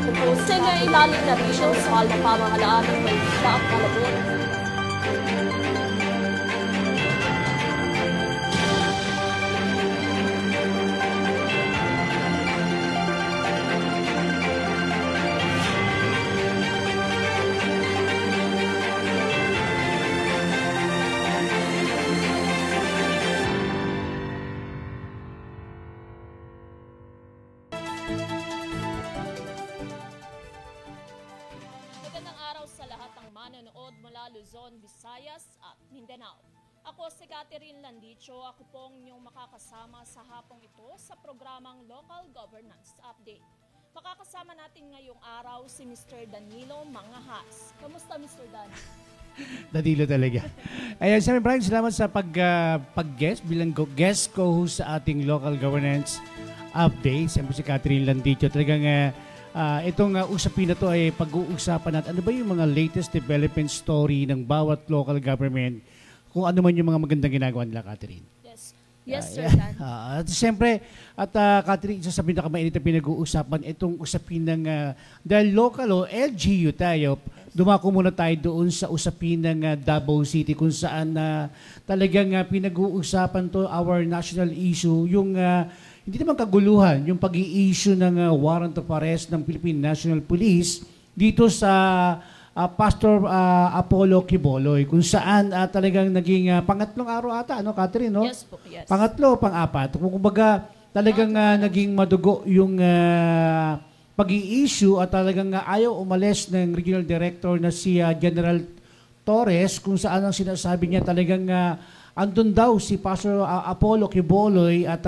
Pupusin na ilalim na Regional sa na pamahalaan ng Maynila at Malabon. Manonood mula Luzon, Visayas at Mindanao. Ako si Catherine Landicho, ako pong inyong makakasama sa hapong ito sa programang Local Governance Update. Makakasama natin ngayong araw si Mr. Danilo Mangahas. Kamusta Mr. Dan? Danilo talaga. Ayan, Sir Brian, salamat sa pag-guest bilang guest co-host sa ating Local Governance Update. Siyempre si Catherine Landicho, talagang itong usapin na to ay pag-uusapan natin ano ba yung mga latest development story ng bawat local government, kung ano man yung mga magandang ginagawa nila, Catherine. Yes, Sir Dan. At siyempre, Catherine, isa sa pinakamainit na pinag-uusapan, itong usapin ng dahil local o LGU tayo, dumako muna tayo doon sa usapin ng Davao City kung saan talagang pinag-uusapan to, our national issue, yung hindi naman kaguluhan, yung pag-i-issue ng warrant of arrest ng Philippine National Police dito sa Pastor Apollo Quiboloy, kung saan talagang naging pangatlong araw ata, ano, Catherine, no? Yes po, yes. Pangatlo, pang-apat. Kumbaga, talagang naging madugo yung pag-i-issue at talagang ayaw umalis ng Regional Director na si General Torres, kung saan ang sinasabi niya talagang andun daw si Pastor Apollo Quiboloy at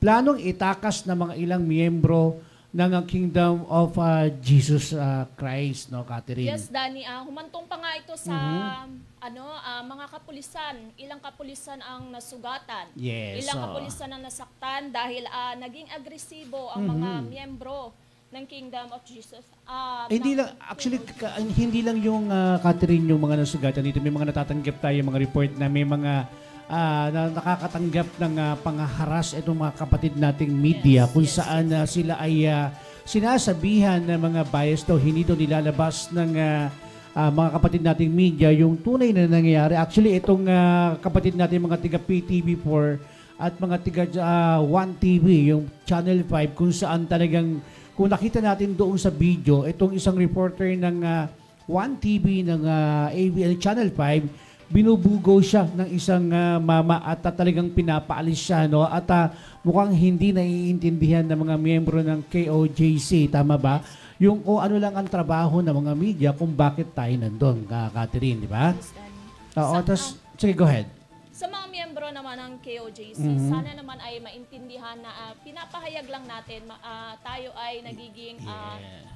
planong itakas ng mga ilang miyembro ng Kingdom of Jesus Christ, no, Catherine? Yes, Danny. Humantong pa nga ito sa mga kapulisan. Ilang kapulisan ang nasugatan. Yes. Ilang kapulisan ang nasaktan dahil naging agresibo ang mga miyembro ng Kingdom of Jesus. Hindi lang, actually, hindi lang yung Catherine yung mga nasugatan dito. May mga natatanggap tayo, mga report na may mga na nakakatanggap ng pangharas itong mga kapatid nating media, kung saan sila ay sinasabihan ng mga bias daw, hindi daw nilalabas ng mga kapatid nating media yung tunay na nangyayari. Actually, itong kapatid natin mga tiga PTV4 at mga tiga 1TV, yung Channel 5, kung saan talagang, kung nakita natin doon sa video, itong isang reporter ng 1TV ng ABN Channel 5, binubugaw siya ng isang mama at talagang pinapaalis siya, no? At mukhang hindi naiintindihan ng mga miyembro ng KOJC, tama ba? Yung kung ano lang ang trabaho ng mga media, kung bakit tayo nandun, Catherine, di ba? Oo, sige, go ahead. Sa mga miyembro naman ng KOJC, sana naman ay maintindihan na pinapahayag lang natin, tayo ay nagiging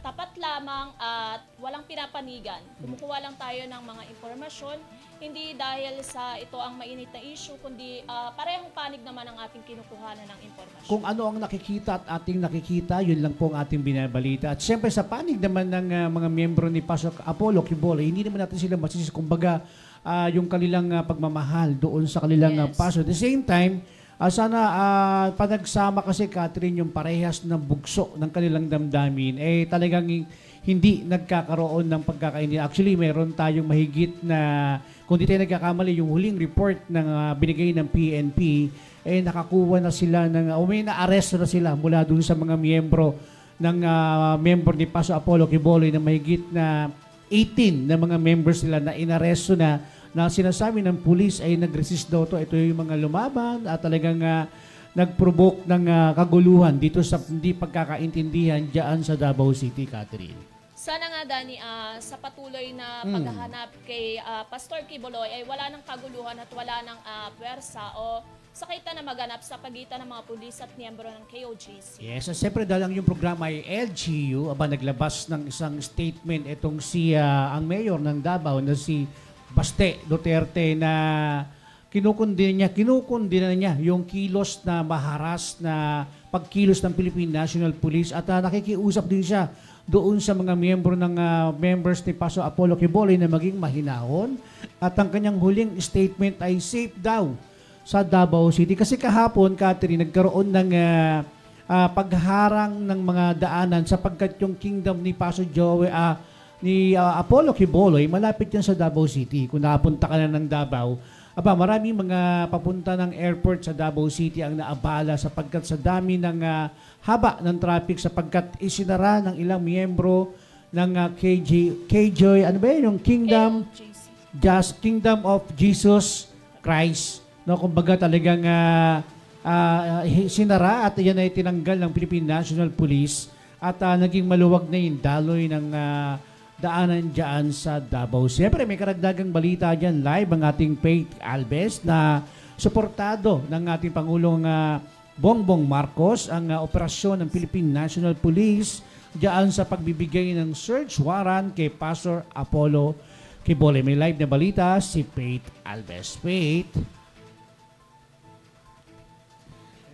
tapat lamang at walang pinapanigan. Kumukuha lang tayo ng mga impormasyon, hindi dahil sa ito ang mainit na issue, kundi parehong panig naman ang ating kinukuhanan ng impormasyon. Kung ano ang nakikita at ating nakikita, yun lang po ang ating binabalita. At siyempre sa panig naman ng mga miyembro ni Pastor Apollo Quiboloy, hindi naman natin sila masisi, kumbaga, yung kanilang pagmamahal doon sa kanilang pastor. At the same time, sana panagsama kasi, Catherine, yung parehas ng bugso ng kanilang damdamin, talagang hindi nagkakaroon ng pagkakaintindihan. Actually, meron tayong mahigit na, kung di tayo nagkakamali, yung huling report ng binigay ng PNP, nakakuha na sila ng, may na-arresto na sila mula doon sa mga miyembro ng member ni Pastor Apollo Quiboloy na mahigit na 18 na mga members nila na inaresto na sinasabi ng pulis ay nag-resist daw to. Ito yung mga lumaban at talagang nag-provoke ng kaguluhan dito sa hindi pagkakaintindihan diyan sa Davao City, Catherine. Sana nga, Danny, sa patuloy na paghahanap kay Pastor Quiboloy ay wala ng kaguluhan at wala ng pwersa o sakita na maganap sa pagitan ng mga pulis at miyembro ng KOJC. Yes, at siyempre dahil yung programa ay LGU, naglabas ng isang statement itong ang mayor ng Davao na si Baste Duterte na kinukundina niya yung kilos na maharas na pagkilos ng Philippine National Police at nakikiusap din siya doon sa mga miyembro ng members ni Pastor Apollo Quiboloy na maging mahinahon at ang kanyang huling statement ay safe daw sa Davao City. Kasi kahapon, Catherine, nagkaroon ng pagharang ng mga daanan sapagkat yung kingdom ni Pastor Joey, ni Apollo Quiboloy, malapit yan sa Davao City. Kung napunta ka na ng Davao, maraming mga papunta ng airport sa Davao City ang naabala sapagkat sa dami ng haba ng traffic sapagkat isinara ng ilang miyembro ng KJ, ano ba yun? Yung Kingdom of Jesus Christ. No, kumbaga talagang sinara at yan ay tinanggal ng Philippine National Police at naging maluwag na yung daloy ng daanan dyan sa Davao. Siyempre, may karagdagang balita dyan live ang ating Faith Alves na suportado ng ating Pangulong Bongbong Marcos ang operasyon ng Philippine National Police dyan sa pagbibigay ng search warrant kay Pastor Apollo Quiboloy. May live na balita si Faith Alves. Faith.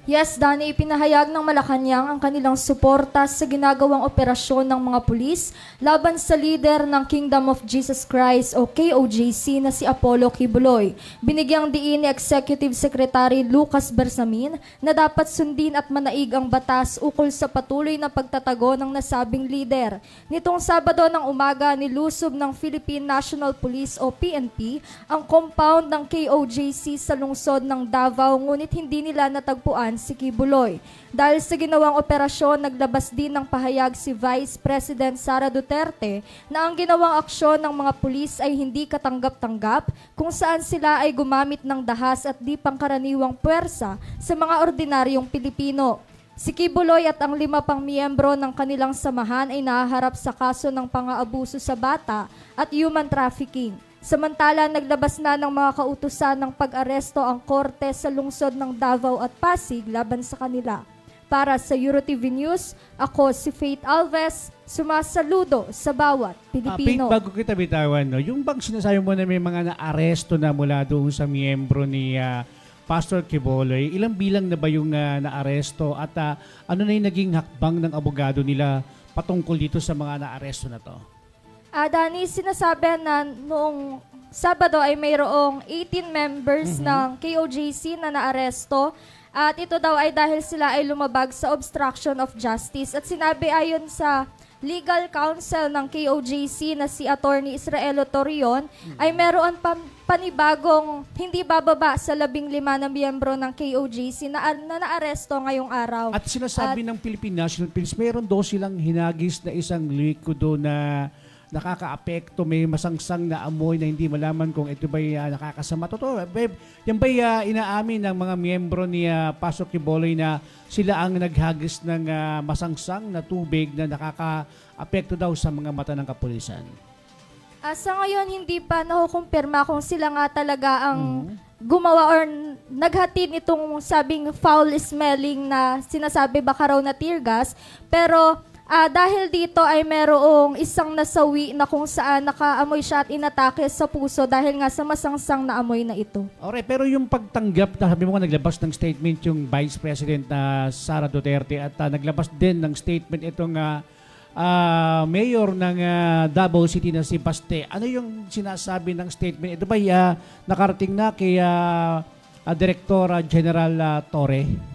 Yes, Danny, ipinahayag ng Malacanang ang kanilang suporta sa ginagawang operasyon ng mga pulis laban sa leader ng Kingdom of Jesus Christ o KOJC na si Apollo Quiboloy. Binigyang diin ni Executive Secretary Lucas Bersamin na dapat sundin at manaig ang batas ukol sa patuloy na pagtatago ng nasabing leader. Nitong Sabado ng umaga, nilusob ng Philippine National Police o PNP ang compound ng KOJC sa lungsod ng Davao, ngunit hindi nila natagpuan si Quiboloy. Dahil sa ginawang operasyon, naglabas din ng pahayag si Vice President Sara Duterte na ang ginawang aksyon ng mga pulis ay hindi katanggap-tanggap kung saan sila ay gumamit ng dahas at di pangkaraniwang puwersa sa mga ordinaryong Pilipino. Si Quiboloy at ang 5 pang miyembro ng kanilang samahan ay nahaharap sa kaso ng pang-aabuso sa bata at human trafficking. Samantala, naglabas na ng mga kautusan ng pag-aresto ang korte sa lungsod ng Davao at Pasig laban sa kanila. Para sa EuroTV News, ako si Faith Alves, sumasaludo sa bawat Pilipino. Faith, bago kita bitawan, no, yung bang sinasabi mo na may mga naaresto na mula doon sa miyembro ni Pastor Quiboloy, ilang bilang na ba yung naaresto at ano na yung naging hakbang ng abogado nila patungkol dito sa mga naaresto na to? Dani, sinasabi na noong Sabado ay mayroong 18 members ng KOJC na naaresto at ito daw ay dahil sila ay lumabag sa obstruction of justice. At sinabi ayon sa legal counsel ng KOJC na si Attorney Israelo Torion ay meron panibagong hindi bababa sa 15 na miyembro ng KOJC na naaresto ngayong araw. At sinasabi ng Philippine National Police, meron daw silang hinagis na isang liquido na nakakaapekto, may masangsang na amoy na hindi malaman kung ito ba'y nakakasama. Totoo, yan ba'y inaamin ng mga miyembro ni Pastor Quiboloy na sila ang naghagis ng masangsang na tubig na nakakaapekto daw sa mga mata ng kapulisan? Sa ngayon, hindi pa nakukumpirma kung sila nga talaga ang gumawa or naghatid itong sabing foul smelling na sinasabi baka raw na tear gas. Pero dahil dito ay merong isang nasawi na kung saan nakaamoy siya at inatake sa puso dahil nga sa masangsang na amoy na ito. Alright, pero yung pagtanggap, sabi mo nga naglabas ng statement yung Vice President na Sara Duterte at naglabas din ng statement itong mayor ng Davao City na si Baste. Ano yung sinasabi ng statement? Ito ba nakarating na kay Director General Torre?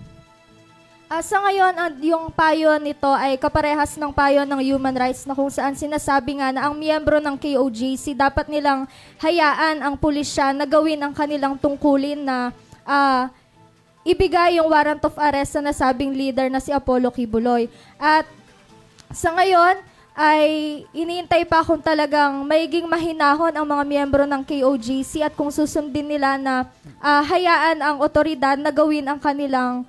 Sa ngayon, yung payo nito ay kaparehas ng payo ng human rights na kung saan sinasabi nga na ang miyembro ng KOJC dapat nilang hayaan ang pulisya na gawin ang kanilang tungkulin na ibigay yung warrant of arrest sa nasabing leader na si Apollo Quiboloy. At sa ngayon, ay iniintay pa kung talagang maiging mahinahon ang mga miyembro ng KOJC at kung susundin nila na hayaan ang otoridad na gawin ang kanilang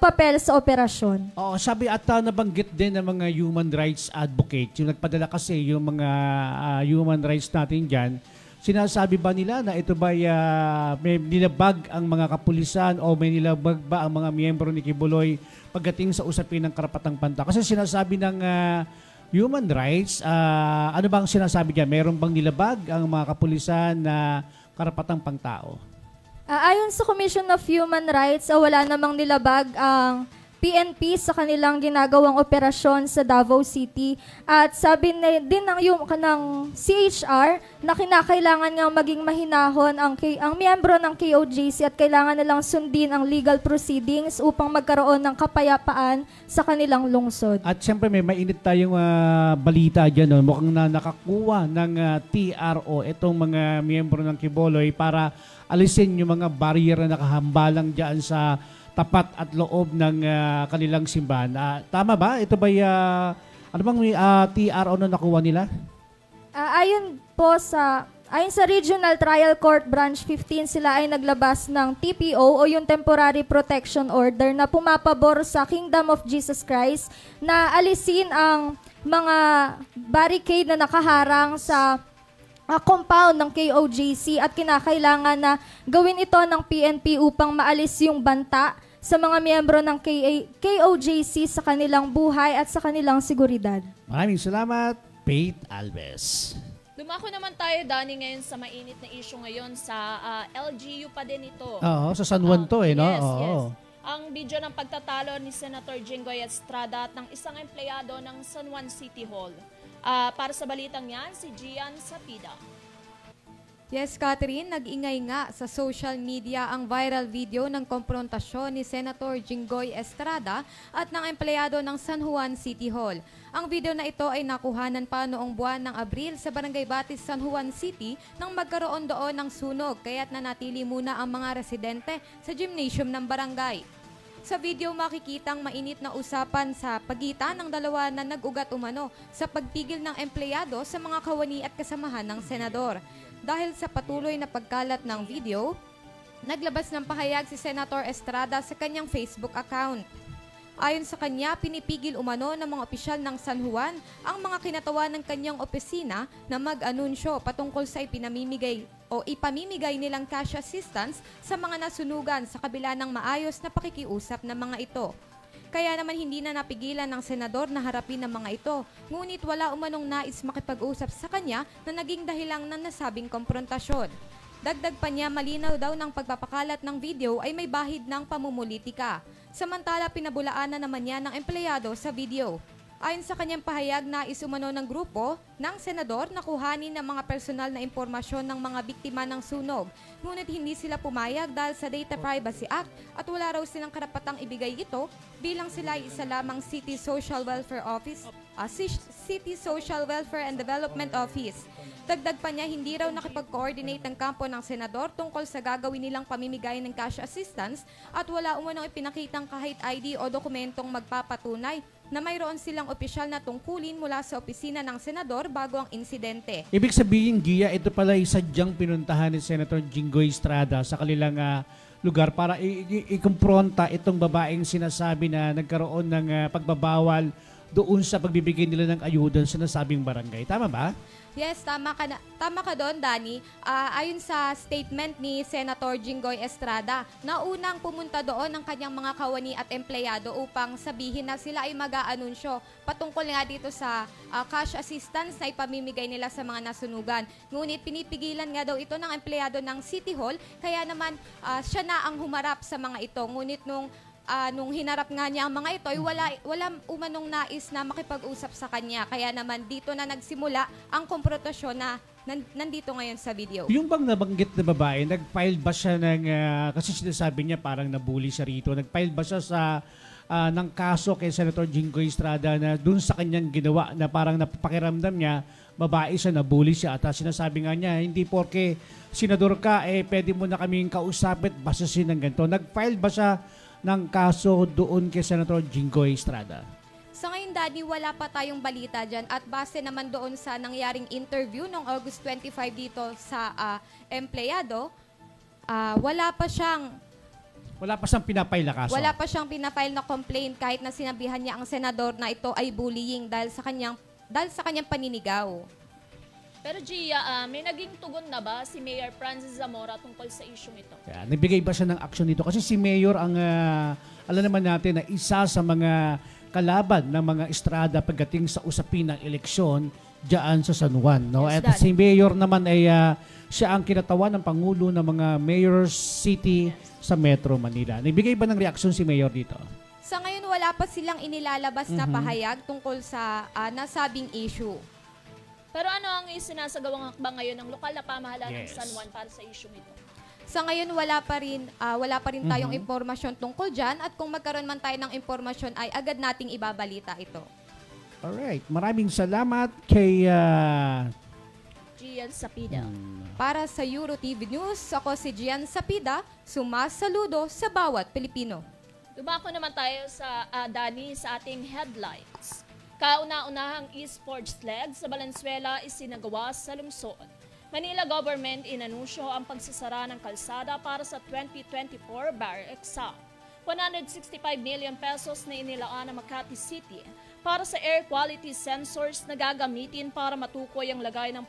papel sa operasyon. Oo, sabi at nabanggit din ng mga human rights advocate, yung nagpadala kasi yung mga human rights natin dyan, sinasabi ba nila na ito ba may nilabag ang mga kapulisan o may nilabag ba ang mga miyembro ni Quiboloy pagdating sa usapin ng karapatang panta? Kasi sinasabi ng human rights, ano bang sinasabi dyan? Meron bang nilabag ang mga kapulisan na karapatang pangtao? Ayon sa Commission of Human Rights, wala namang nilabag ang PNP sa kanilang ginagawang operasyon sa Davao City. At sabi din ng CHR na kinakailangan nga maging mahinahon ang miyembro ng KOJC at kailangan nilang sundin ang legal proceedings upang magkaroon ng kapayapaan sa kanilang lungsod. At siyempre may mainit tayong balita dyan. No? Mukhang nakakuha ng TRO itong mga miyembro ng Quiboloy para alisin yung mga barrier na nakahambalang dyan sa tapat at loob ng kanilang simbahan. Tama ba? Ito ba ano bang TRO na nakuha nila? Ayon sa Regional Trial Court Branch 15, sila ay naglabas ng TPO o yung Temporary Protection Order na pumapabor sa Kingdom of Jesus Christ na alisin ang mga barricade na nakaharang sa compound ng KOJC at kinakailangan na gawin ito ng PNP upang maalis yung banta sa mga miyembro ng KOJC sa kanilang buhay at sa kanilang seguridad. Maraming salamat, Faith Alves. Dumako naman tayo, Danny, ngayon sa mainit na issue ngayon sa LGU pa din ito. Oo, sa San Juan to no? Yes, Oo. yes. Ang video ng pagtatalo ni Senator Jinggoy Estrada at ng isang empleyado ng San Juan City Hall. Para sa balitang yan, si Gian Sapida. Yes, Catherine, nag-ingay nga sa social media ang viral video ng komprontasyon ni Senator Jinggoy Estrada at ng empleyado ng San Juan City Hall. Ang video na ito ay nakuhanan pa noong buwan ng Abril sa Barangay Batis, San Juan City nang magkaroon doon ng sunog kaya't nanatili muna ang mga residente sa gymnasium ng barangay. Sa video makikitang mainit na usapan sa pagitan ng dalawa na nag-ugat umano sa pagpigil ng empleyado sa mga kawani at kasamahan ng senador. Dahil sa patuloy na pagkalat ng video, naglabas ng pahayag si Senator Estrada sa kanyang Facebook account. Ayon sa kanya, pinipigil umano ng mga opisyal ng San Juan ang mga kinatawa ng kanyang opisina na mag-anunsyo patungkol sa ipamimigay nilang cash assistance sa mga nasunugan sa kabila ng maayos na pakikiusap ng mga ito. Kaya naman hindi na napigilan ng senador na harapin ang mga ito, ngunit wala umanong nais makipag-usap sa kanya na naging dahilang ng nasabing komprontasyon. Dagdag pa niya, malinaw daw ng pagpapakalat ng video ay may bahid ng pamumulitika. Samantala, pinabulaanan naman niya ng empleyado sa video. Ayon sa kanyang pahayag, nais umano ng grupo ng senador na kuhanin ng mga personal na impormasyon ng mga biktima ng sunog. Ngunit hindi sila pumayag dahil sa Data Privacy Act at wala raw silang karapatang ibigay ito bilang sila ay isa lamang City Social Welfare and Development Office. Dagdag pa niya, hindi raw nakipag-coordinate ang kampo ng senador tungkol sa gagawin nilang pamimigay ng cash assistance at wala umanong ipinakitang kahit ID o dokumentong magpapatunay na mayroon silang opisyal na tungkulin mula sa opisina ng senador bago ang insidente. Ibig sabihin, Gia, ito pala ay sadyang pinuntahan ni Senator Jinggoy Estrada sa kanilang lugar para ikumpronta itong babaeng sinasabi na nagkaroon ng pagbabawal doon sa pagbibigay nila ng ayuda sa nasabing barangay. Tama ba? Yes, tama ka doon, Danny. Ayon sa statement ni Senator Jinggoy Estrada, naunang pumunta doon ang kanyang mga kawani at empleyado upang sabihin na sila ay mag-aanunsyo patungkol nga dito sa cash assistance na ipamimigay nila sa mga nasunugan. Ngunit pinipigilan nga daw ito ng empleyado ng City Hall, kaya naman siya na ang humarap sa mga ito. Ngunit nung hinarap nga niya ang mga ito, ay wala umanong nais na makipag-usap sa kanya. Kaya naman dito na nagsimula ang komprontasyon na nandito ngayon sa video. Yung bang nabanggit na babae, nag-file ba siya kasi sinasabi niya parang nabully siya rito, nag-file ba siya ng kaso kay Senator Jinggoy Estrada na dun sa kanyang ginawa na parang napakiramdam niya, babae siya, nabully siya at sinasabi nga niya, hindi porke senador ka, pwede mo na kaming kausapit, basasin ng ganito. Nag-file ba siya ng kaso doon kay Senator Jinggoy Estrada? Sa ngayon, Daddy, wala pa tayong balita dyan at base naman doon sa nangyaring interview noong August 25 dito sa empleyado, wala pa siyang pinapile na kaso? Wala pa siyang pinapile na complaint kahit na sinabihan niya ang senador na ito ay bullying dahil sa kanyang paninigaw. Pero Gia, may naging tugon na ba si Mayor Francis Zamora tungkol sa isyong ito? Kaya, nagbigay ba siya ng aksyon dito? Kasi si Mayor ang, alam naman natin na isa sa mga kalaban ng mga Estrada pagdating sa usapin ng eleksyon diyan sa San Juan. No? Yes, at si Mayor naman ay siya ang kinatawan ng Pangulo ng mga Mayor's City sa Metro Manila. Nagbigay ba ng reaksyon si Mayor dito? Sa ngayon, wala pa silang inilalabas na pahayag tungkol sa nasabing issue. Pero ano ang isinasagawang hakbang ngayon ng lokal na pamahalaan ng Yes. San Juan para sa issue ito? Sa ngayon, wala pa rin tayong impormasyon tungkol dyan at kung magkaroon man tayo ng impormasyon ay agad nating ibabalita ito. Alright, maraming salamat kay Gian Sapida. Para sa Euro TV News, ako si Gian Sapida, sumasaludo sa bawat Pilipino. Dumako naman tayo sa Dani sa ating headlines. Kauna-unahang esports leg sa Valenzuela isinagawa sa lungsod. Manila government inanunsyo ang pagsasara ng kalsada para sa 2024 Bar Exam. 165 million pesos na inilaan ng Makati City para sa air quality sensors na gagamitin para matukoy ang lagay ng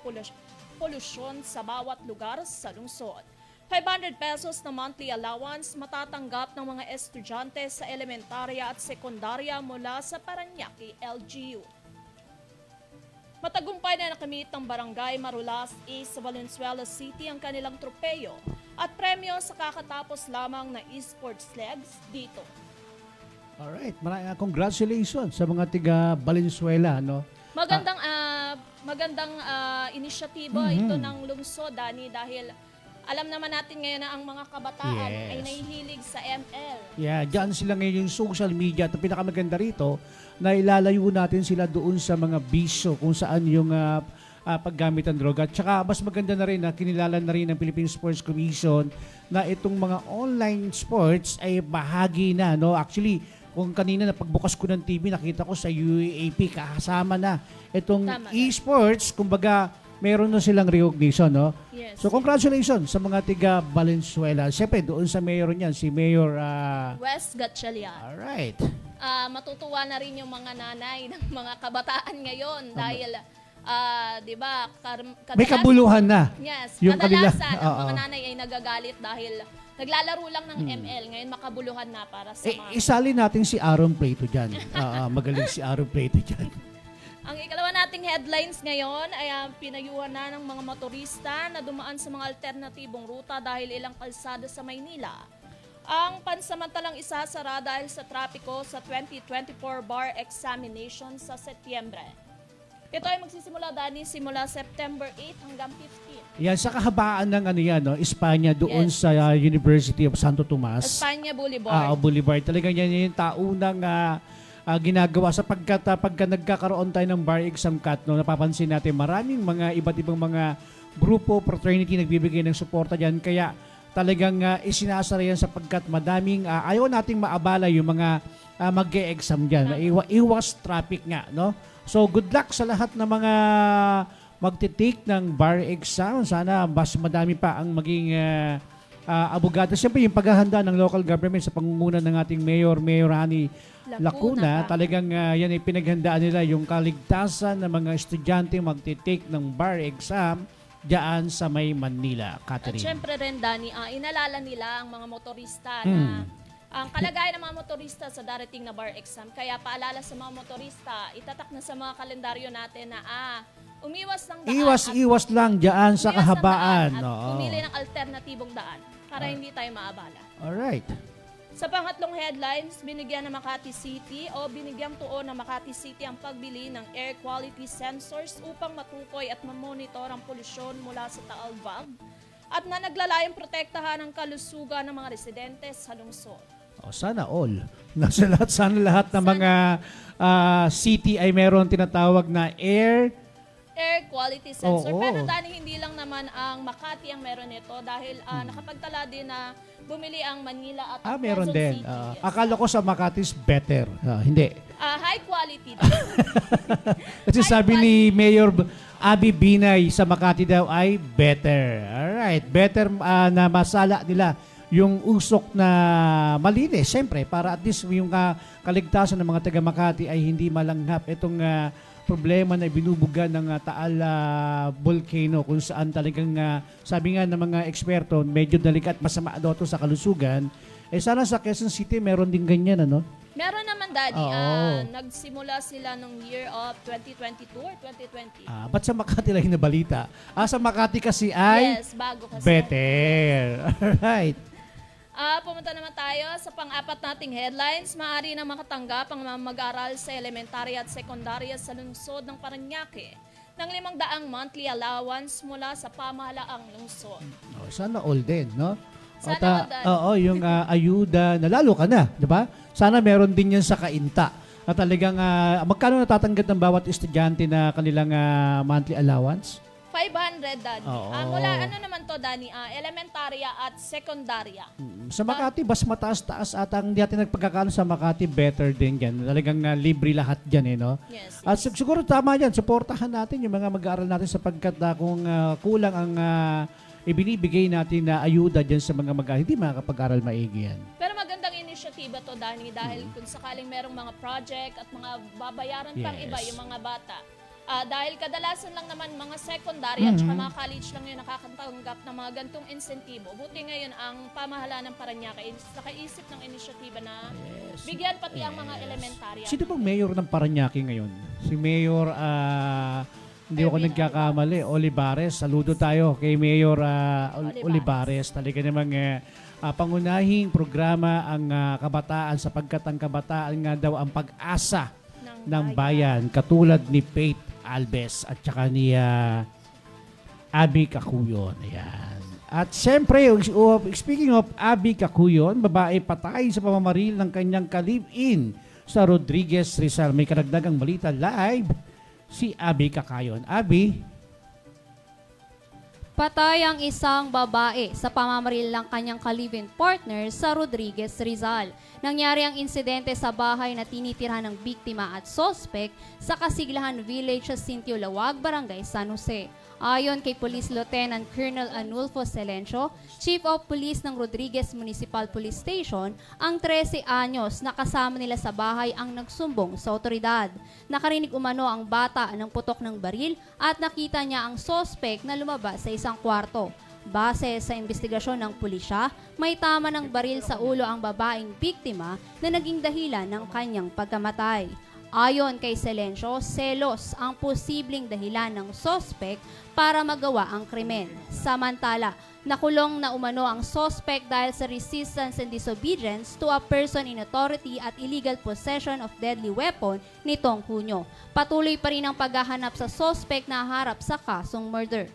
polusyon sa bawat lugar sa lungsod. 500 pesos na monthly allowance matatanggap ng mga estudyante sa elementarya at sekundarya mula sa Parañaque LGU. Matagumpay na nakamit ng Barangay Marulas East sa Valenzuela City ang kanilang tropeyo at premyo sa kakatapos lamang na esports legs dito. Alright, congratulations sa mga tiga Valenzuela, no? Magandang inisyatiba ito ng lungsod, Dani, dahil alam naman natin ngayon na ang mga kabataan ay nahihilig sa ML. Yeah, diyan sila ngayon yung social media at ang pinakamaganda rito na ilalayo natin sila doon sa mga bisyo kung saan yung paggamit ng droga. At saka mas maganda na rin na kinilala na rin ng Philippine Sports Commission na itong mga online sports ay bahagi na, no? Actually, kung kanina na pagbukas ko ng TV, nakita ko sa UAAP kasama na itong esports, kumbaga meron na silang recognition, no? Yes. So congratulations sa mga tiga Valenzuela. Siyempre, doon sa mayor niyan, si Mayor West Gatchalian. Alright. Matutuwa na rin yung mga nanay ng mga kabataan ngayon dahil, di ba, May kabuluhan na. Yes, yung kadalasan ang mga nanay ay nagagalit dahil naglalaro lang ng ML. Ngayon makabuluhan na para sa mga... Isali natin si Aaron Plato dyan. Magaling si Aaron Plato dyan. Ang ikalawa nating headlines ngayon ay pinayuhan na ng mga motorista na dumaan sa mga alternatibong ruta dahil ilang kalsada sa Maynila. Ang pansamantalang isasara dahil sa trapiko sa 2024 bar examination sa Setyembre. Ito ay magsisimula, Dani, simula September 8 hanggang 15. Yan, sa kahabaan ng Espanya doon sa University of Santo Tomas. Espanya Boulevard. Boulevard. Talagang yan yung taunang ginagawa sapagkat pagka nagkakaroon tayo ng bar exam cut, no, napapansin natin maraming mga iba't ibang mga grupo, fraternity nagbibigay ng suporta dyan. Kaya talagang isinasara yan sapagkat madaming, ayaw nating maabala yung mga mag-e-exam dyan. Iwas traffic nga, no? So good luck sa lahat ng mga magtitake ng bar exam. Sana mas madami pa ang maging abogado. Siyempre yung paghahanda ng local government sa pangunguna ng ating Mayor Hani Lacuna. Talagang yan ay pinaghandaan nila yung kaligtasan ng mga estudyante magtitake ng bar exam diyan sa may Manila, Catherine. At syempre rin, Dani, inalala nila ang mga motorista na ang kalagayan ng mga motorista sa darating na bar exam. Kaya paalala sa mga motorista, itatak na sa mga kalendaryo natin na umiwas ng daan. Iwas lang diyan sa kahabaan. At pumili ng alternatibong daan para hindi tayo maabala. Alright. Sa pangatlong headlines, binigyan ng Makati City o binigyang tuon ng Makati City ang pagbili ng air quality sensors upang matukoy at mamonitor ang polusyon mula sa Taal Valve at na naglalayong protektahan ang kalusugan ng mga residente sa lungsod. Sana all. Sana lahat ng mga city ay meron tinatawag na air quality sensor. Oo. Pero Dani, hindi lang naman ang Makati ang meron nito dahil nakapagtala din na bumili ang Manila at ang meron Quezon din. City. Yes. Akala ko sa Makati's better. Hindi. High quality din. Kasi sabi ni Mayor Abby Binay sa Makati daw ay better. Alright. Better na masala nila yung usok na malinis. Siyempre, para at least yung kaligtasan ng mga taga Makati ay hindi malanghap itong problema na binubuga ng Taal volcano kung saan talagang sabi nga ng mga eksperto medyo delikat masama daw ito sa kalusugan. Sana sa Quezon City meron din ganyan, ano? Meron naman, Daddy. Nagsimula sila nung year of 2022 or 2020. Ba't sa Makati lang yung nabalita? Sa Makati kasi ay yes, bago kasi. better. Alright. Pumunta naman tayo sa pang-apat nating headlines. Maaari na makatanggap ang mga mag-aaral sa elementarya at sekundarya sa lungsod ng Parañaque ng 500 monthly allowance mula sa pamahalaang lungsod. Sana all din, no? Sana all din. Oo, yung ayuda, nalalo ka na, di ba? Sana meron din yan sa kainta. At talagang, magkano natatanggap ng bawat estudyante na kanilang monthly allowance? 500, Dani. Oo. Mula ano naman to, Dani? Elementarya at sekundarya. Sa Makati, mas mataas-taas at ang di natin nagpagkakalo sa Makati, better din yan. Talagang libre lahat dyan, no? Yes. At siguro tama yan, suportahan natin yung mga mag-aaral natin sapagkat kung kulang ang ibinibigay natin na ayuda dyan sa mga mag-aaral, hindi makakapag-aral maigi yan. Pero magandang inisyatiba to, Dani, dahil kung sakaling merong mga project at mga babayaran pang Yes. iba yung mga bata. Dahil kadalasan lang naman mga secondary at saka mga college lang yung nakakatanggap ng mga gantong insentibo. Buti ngayon ang pamahalaan ng Parañaque nakaisip ng inisyatiba na bigyan pati ang mga elementarya. Sino bang mayor ng Parañaque ngayon? Si Mayor, hindi ako nagkakamali, Olivares. Saludo tayo kay Mayor Olivares. Talaga namang pangunahing programa ang kabataan sapagkat ang kabataan nga daw ang pag-asa ng bayan. Katulad ni Faith Albes at saka ni Abby Cacuyon. Ayan. At siyempre, speaking of Abby Cacuyon, babae patay sa pamamaril ng kanyang ka-live-in sa Rodriguez, Rizal. May karagdagang balita live si Abby Cacuyon. Abby? Patay ang isang babae sa pamamaril ng kanyang ka-live-in partner sa Rodriguez, Rizal. Nangyari ang insidente sa bahay na tinitirhan ng biktima at sospek sa Kasiglahan Village sa Sintio Lawag, Barangay San Jose. Ayon kay Police Lieutenant Colonel Anulfo Selencio, Chief of Police ng Rodriguez Municipal Police Station, ang 13 anyos na kasama nila sa bahay ang nagsumbong sa otoridad. Nakarinig umano ang bata ng putok ng baril at nakita niya ang sospek na lumabas sa isang kwarto. Base sa investigasyon ng pulisya, may tama ng baril sa ulo ang babaeng biktima na naging dahilan ng kanyang pagkamatay. Ayon kay Selencio, selos ang posibleng dahilan ng sospek para magawa ang krimen. Samantala, nakulong na umano ang sospek dahil sa resistance and disobedience to a person in authority at illegal possession of deadly weapon nitong Hunyo. Patuloy pa rin ang paghahanap sa sospek na harap sa kasong murder.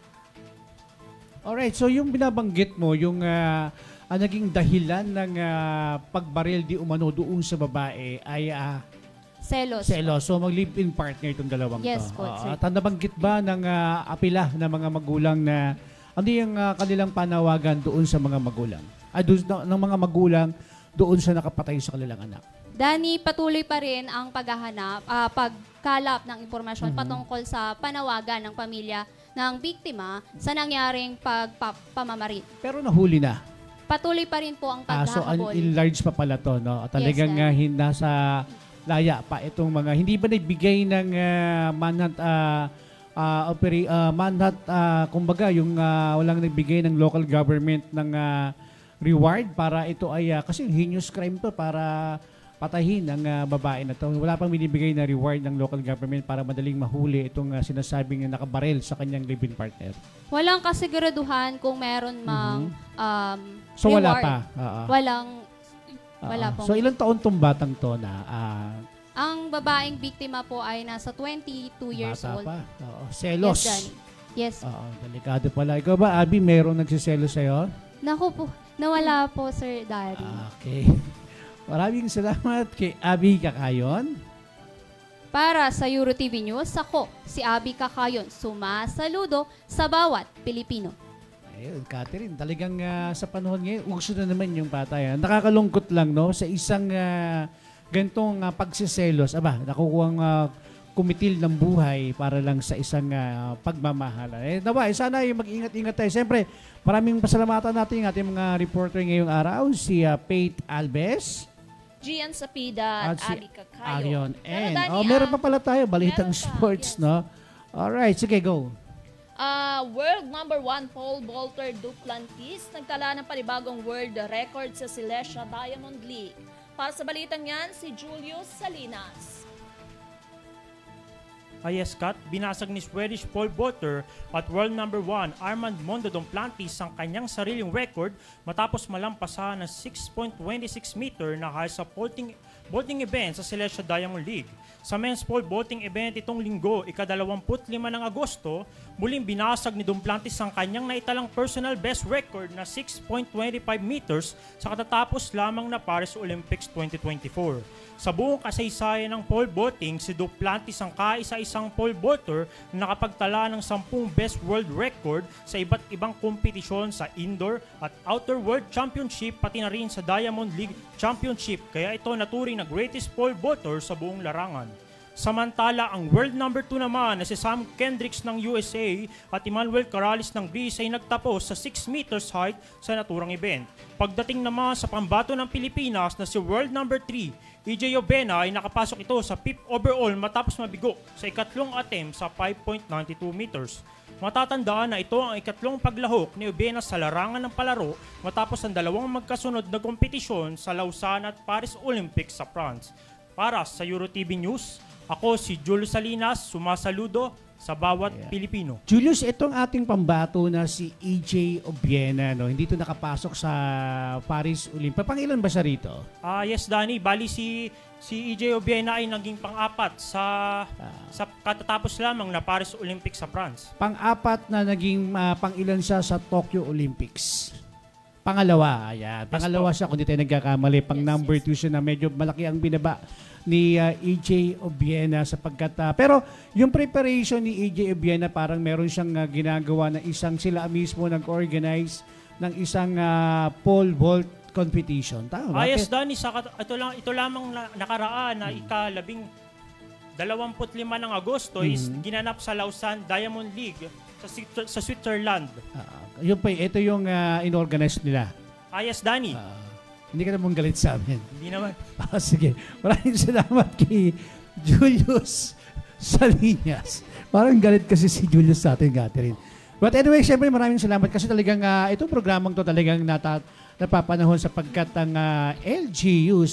Alright, so yung binabanggit mo, yung naging dahilan ng pagbaril di umano doon sa babae ay Selos. So mag-live-in partner itong dalawang Yes, to. po, sir. At nabanggit ba ng apila ng mga magulang na ano yung kanilang panawagan doon sa mga magulang? Ng mga magulang doon sa nakapatay sa kanilang anak? Dani, patuloy pa rin ang paghahanap, pagkalap ng impormasyon patungkol sa panawagan ng pamilya ng biktima sa nangyaring pagpamamaril. Pero nahuli na. Patuloy pa rin po ang So paghahabol. enlarged pa pala to, no? At talagang Yes, nasa laya pa itong mga, hindi ba nagbigay ng kumbaga yung walang nagbigay ng local government ng reward para ito ay, kasi heinous crime to para patahin ang babae na to. Wala pang binibigay na reward ng local government para madaling mahuli itong sinasabing nakabaril sa kanyang live-in partner. Walang kasiguraduhan kung meron mang So reward. wala pa. Wala pong. So ilang taon tong batang to na Ang babaeng biktima po ay nasa 22 years bata old. pa? Oo. Selos. Yes, Danny. Yes. Oo, delikado pala. Ikaw ba, Abby, merong nagsiselo sa'yo? Naku po, nawala po, Sir Dari. Okay. Maraming salamat kay Abby Cacuyon. Para sa EuroTV News, ako, si Abby Cacuyon, sumasaludo sa bawat Pilipino. Ayun, Catherine, talagang sa panahon ngayon, uso na naman yung patayan. Nakakalungkot lang, no? Sa isang gantong pagsiselos, nakukuhang kumitil ng buhay para lang sa isang pagmamahala. Sana yung mag-ingat-ingat tayo. Siyempre, maraming pasalamatan natin yung ating mga reporter ngayong araw, si Faith Albes, Gian Sapida at si Abby Cacuyon. Arion. Pero, And, Dani, meron pa pala tayo, balitang meron pa, sports, yes. no? Alright, sige, go. World number 1 pole vaulter Duplantis nagtala ng panibagong world record sa Silesia Diamond League. Para sa balitang yan, si Julius Salinas. Yes, Kat, binasag ni Swedish pole vaulter at world number 1 Armand Mondo Duplantis ang kanyang sariling record matapos malampasan ng 6.26 meter na high sa vaulting event sa Celestia Diamond League. Sa men's pole vaulting event itong linggo, ika-25 ng Agosto, muling binasag ni Duplantis ang kanyang naitalang personal best record na 6.25 meters sa katatapos lamang na Paris Olympics 2024. Sa buong kasaysayan ng pole vaulting, si Duplantis ang kaisa-isang pole vaulter na nakapagtala ng 10 best world record sa iba't ibang kompetisyon sa indoor at outdoor world championship pati na rin sa Diamond League Championship, kaya ito naturing na greatest pole vaulter sa buong larangan. Samantala, ang world number 2 naman na si Sam Kendricks ng USA at Emmanuel Corrales ng Greece ay nagtapos sa 6 meters height sa naturang event. Pagdating naman sa pambato ng Pilipinas na si world number 3, EJ Obena ay nakapasok ito sa 5th overall matapos mabigo sa ikatlong attempt sa 5.92 meters. Matatandaan na ito ang ikatlong paglahok ni Obena sa larangan ng palaro matapos ang dalawang magkasunod na kompetisyon sa Lausanne at Paris Olympics sa France. Para sa EuroTV News, ako si Julius Salinas, sumasaludo sa bawat Pilipino. Julius, itong ating pambato na si EJ Obiena, no, hindi ito nakapasok sa Paris Olympics. Pangilan ba siya rito? Yes, Danny. Bali si EJ Obiena ay naging pang-apat sa katatapos lamang na Paris Olympics sa France. Pang-apat na naging pangilan siya sa Tokyo Olympics. Pangalawa, ayan. Pangalawa siya, kung di tayo nagkakamali. Pang number 2 siya na medyo malaki ang binaba ni EJ Obiena sapagkat pero yung preparation ni EJ Obiena parang meron siyang ginagawa na sila mismo nag-organize ng isang pole vault competition. Tama ba? Yes, Danny, ito lamang nakaraan na ika-25 ng Agosto is ginanap sa Lausanne Diamond League sa Switzerland. Ito yung inorganize nila. Yes, Danny. Hindi ka naman galit sa amin. Hindi naman. Sige. Maraming salamat kay Julius Salinas. Parang galit kasi si Julius sa atin, Catherine. But anyway, syempre maraming salamat kasi talagang itong programang to talagang napapanahon sapagkat ang LGU,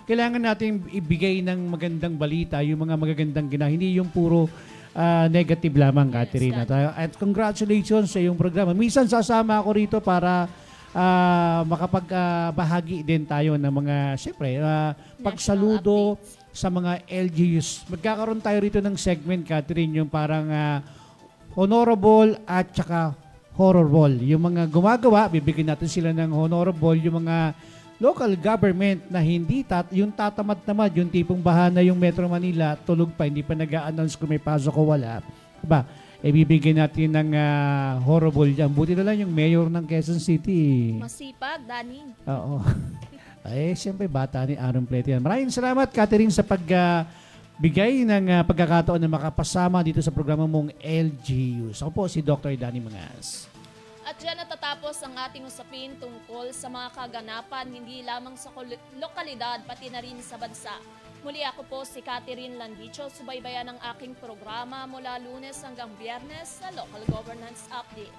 kailangan natin ibigay ng magandang balita, yung mga magagandang hindi yung puro negative lamang, Catherine. At congratulations sa iyong programa. Minsan sasama ako rito para makapagbahagi din tayo ng mga, siyempre, pagsaludo sa mga LGUs. Magkakaroon tayo rito ng segment, Catherine, yung parang honorable at saka horrible. Yung mga gumagawa, bibigyan natin sila ng honorable, yung mga local government na hindi yung tatamad-tamad, yung tipong bahana yung Metro Manila, tulog pa, hindi pa nag-a-announce kung may pasok o wala. Diba? Bibigyan natin ng horrible dyan. Buti na lang yung mayor ng Quezon City. Masipag, Danny. Oo. Siyempre, bata ni Aaron Plete yan. Maraming salamat, Catherine, sa pagbigay ng pagkakataon na makapasama dito sa programa mong LGU. Ako po si Dr. Danny Mangas. At dyan natatapos ang ating usapin tungkol sa mga kaganapan hindi lamang sa lokalidad pati na rin sa bansa. Muli ako po si Catherine Landicho, subaybayan ang aking programa mula Lunes hanggang Biyernes sa Local Governance Update.